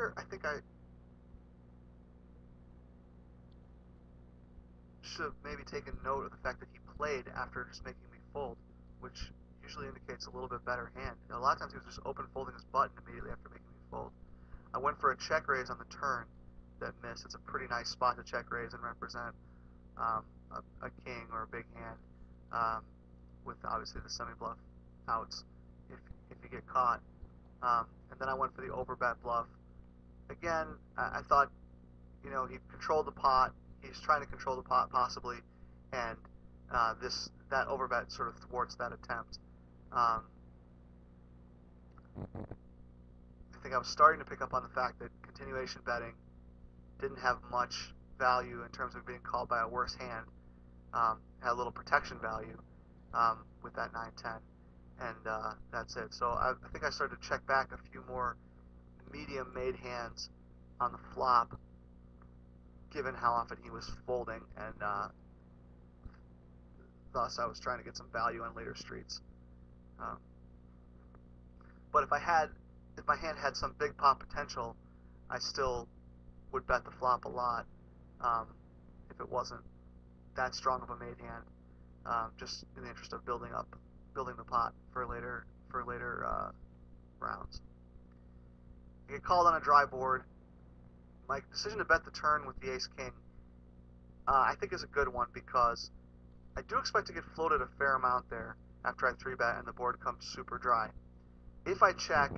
here, I think I should have maybe taken note of the fact that he played after just making me fold, which usually indicates a little bit better hand. A lot of times he was just open folding his button immediately after making me fold. I went for a check raise on the turn that missed. It's a pretty nice spot to check raise and represent a king or a big hand, um, with obviously the semi-bluff outs if you get caught. And then I went for the overbet bluff. Again, I thought, he controlled the pot. He's trying to control the pot possibly, and that overbet sort of thwarts that attempt. I think I was starting to pick up on the fact that continuation betting didn't have much value in terms of being called by a worse hand. Had a little protection value with that 9-10, and that's it. So I think I started to check back a few more medium made hands on the flop, given how often he was folding, and thus I was trying to get some value on later streets. But if my hand had some big pot potential, I still would bet the flop a lot, if it wasn't that strong of a made hand, just in the interest of building the pot for later rounds. I get called on a dry board. My decision to bet the turn with the ace king, I think is a good one, because I do expect to get floated a fair amount there after I 3-bet and the board comes super dry. If I check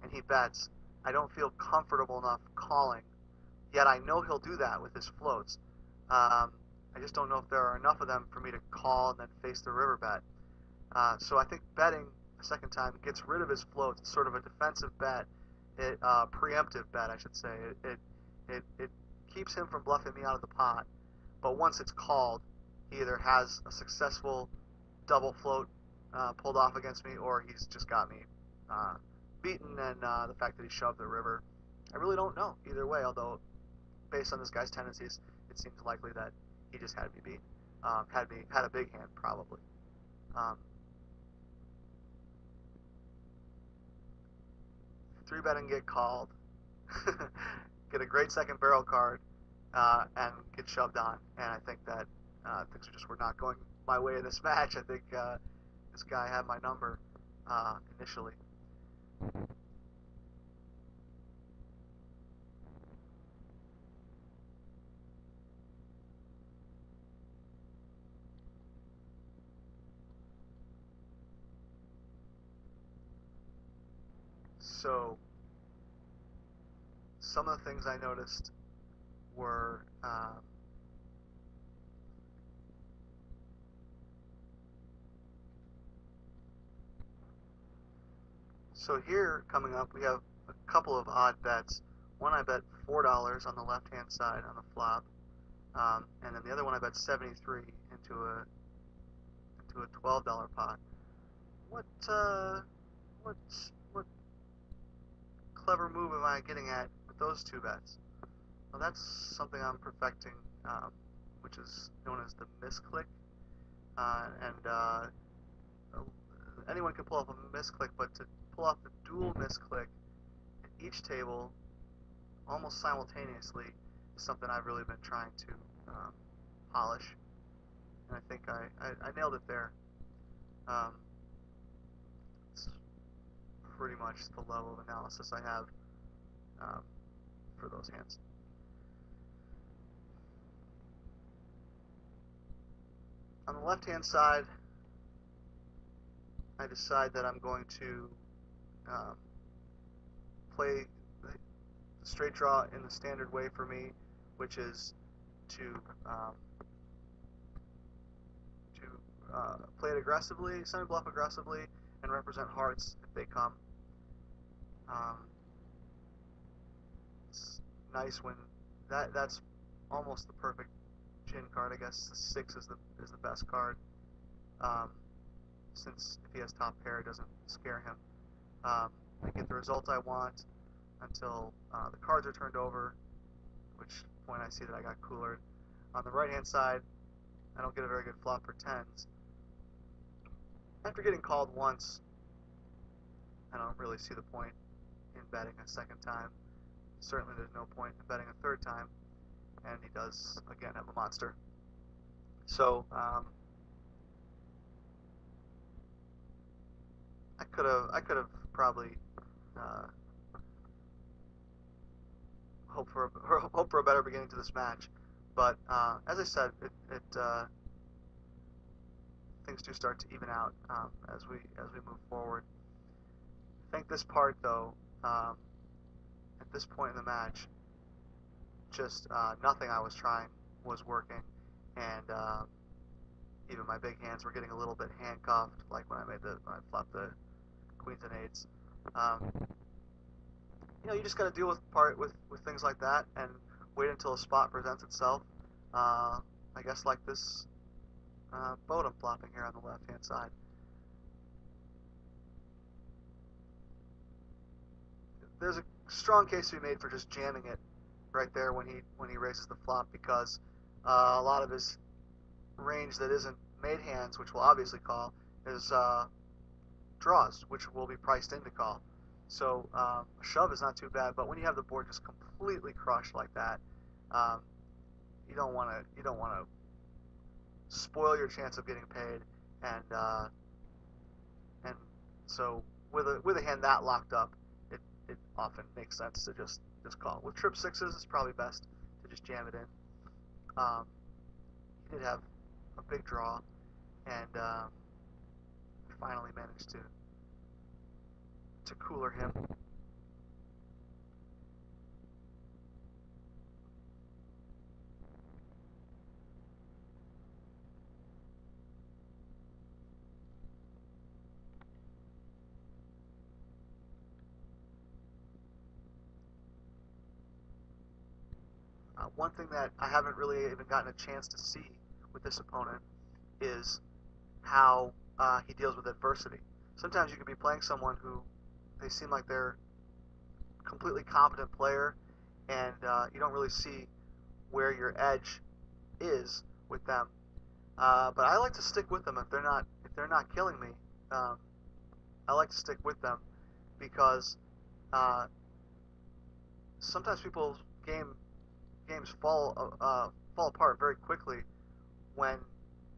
and he bets, I don't feel comfortable enough calling, yet I know he'll do that with his floats. I just don't know if there are enough of them for me to call and then face the river bet. So I think betting a second time gets rid of his floats. It's sort of a defensive bet, preemptive bet, I should say. It keeps him from bluffing me out of the pot, but once it's called, he either has a successful double float pulled off against me, or he's just got me beaten, and the fact that he shoved the river, I really don't know either way, although based on this guy's tendencies, it seems likely that he just had me beat. Had a big hand, probably. 3-bet and get called. Get a great second barrel card, and get shoved on. And I think that things were not going my way in this match. I think this guy had my number initially. So some of the things I noticed were so here coming up we have a couple of odd bets. One I bet $4 on the left hand side on the flop, and then the other one I bet 73 into a $12 pot. What clever move am I getting at with those two bets? Well, that's something I'm perfecting, which is known as the misclick. And anyone can pull off a misclick, but to pull off the dual misclick at each table almost simultaneously is something I've really been trying to polish. And I think I nailed it there. It's pretty much the level of analysis I have for those hands. On the left-hand side, I decide that I'm going to play the straight draw in the standard way for me, which is to play it aggressively, semi-bluff aggressively, and represent hearts if they come. It's nice when that's almost the perfect gin card. I guess the 6 is the best card, since if he has top pair, it doesn't scare him. I get the result I want until the cards are turned over, at which point I see that I got coolered. On the right hand side, I don't get a very good flop for 10s. After getting called once, I don't really see the point in betting a second time. certainly there's no point in betting a third time, and he does again have a monster. So I could have probably uh, hope for a better beginning to this match, but as I said, things do start to even out as we move forward. I think this part though, at this point in the match, just nothing I was trying was working, and even my big hands were getting a little bit handcuffed, like when I flopped the queens and eights. Um, you just got to deal with things like that and wait until a spot presents itself. I guess like this boat I'm flopping here on the left hand side. There's a strong case to be made for just jamming it right there when he raises the flop, because a lot of his range that isn't made hands, which we'll obviously call, is draws, which will be priced in to call. So a shove is not too bad, but when you have the board just completely crushed like that, um, you don't want to spoil your chance of getting paid, and so with a hand that locked up, it often makes sense to just call. With trip sixes, it's probably best to just jam it in. He did have a big draw, and finally managed to cooler him. One thing that I haven't really even gotten a chance to see with this opponent is how he deals with adversity. Sometimes you could be playing someone who they seem like they're a completely competent player, and you don't really see where your edge is with them. But I like to stick with them if they're not killing me. Um, I like to stick with them because uh, sometimes people's games fall apart very quickly when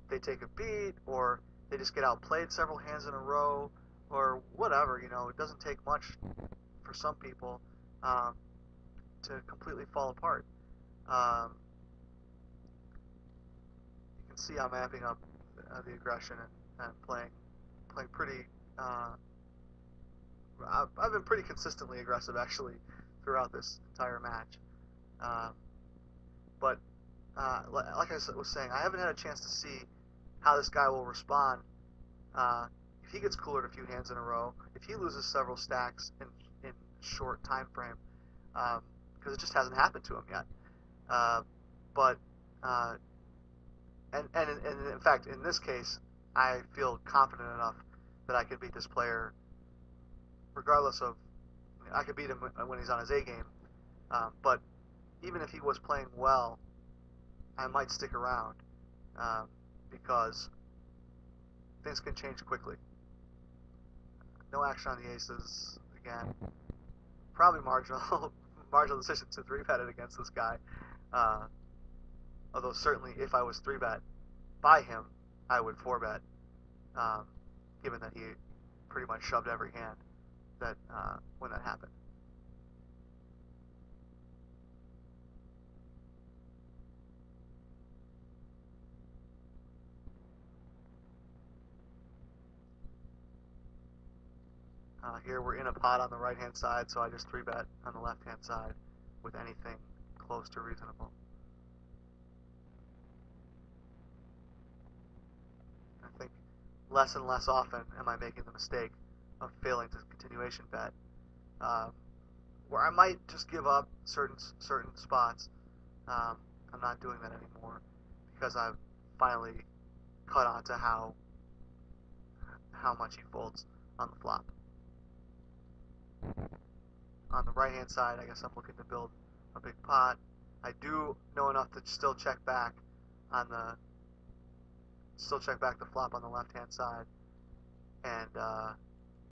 they take a beat, or they just get outplayed several hands in a row, or whatever. It doesn't take much for some people um, to completely fall apart. Um, you can see I'm amping up the aggression and playing pretty. I've been pretty consistently aggressive actually throughout this entire match. Um, but like I was saying, I haven't had a chance to see how this guy will respond if he gets coolered a few hands in a row, if he loses several stacks in short time frame, because it just hasn't happened to him yet. But and in fact, in this case, I feel confident enough that I could beat this player, regardless of I could beat him when he's on his A game. But even if he was playing well, I might stick around because things can change quickly. No action on the aces again. Probably marginal marginal decision to 3-bet it against this guy. Uh, Although certainly if I was 3-bet by him, I would 4-bet, given that he pretty much shoved every hand that when that happened. Here we're in a pot on the right hand side, so I just 3-bet on the left hand side with anything close to reasonable. I think less and less often am I making the mistake of failing to continuation bet, where I might just give up certain spots. I'm not doing that anymore because I've finally caught on to how much he folds on the flop. On the right hand side, I guess I'm looking to build a big pot. I do know enough to still check back the flop on the left hand side, and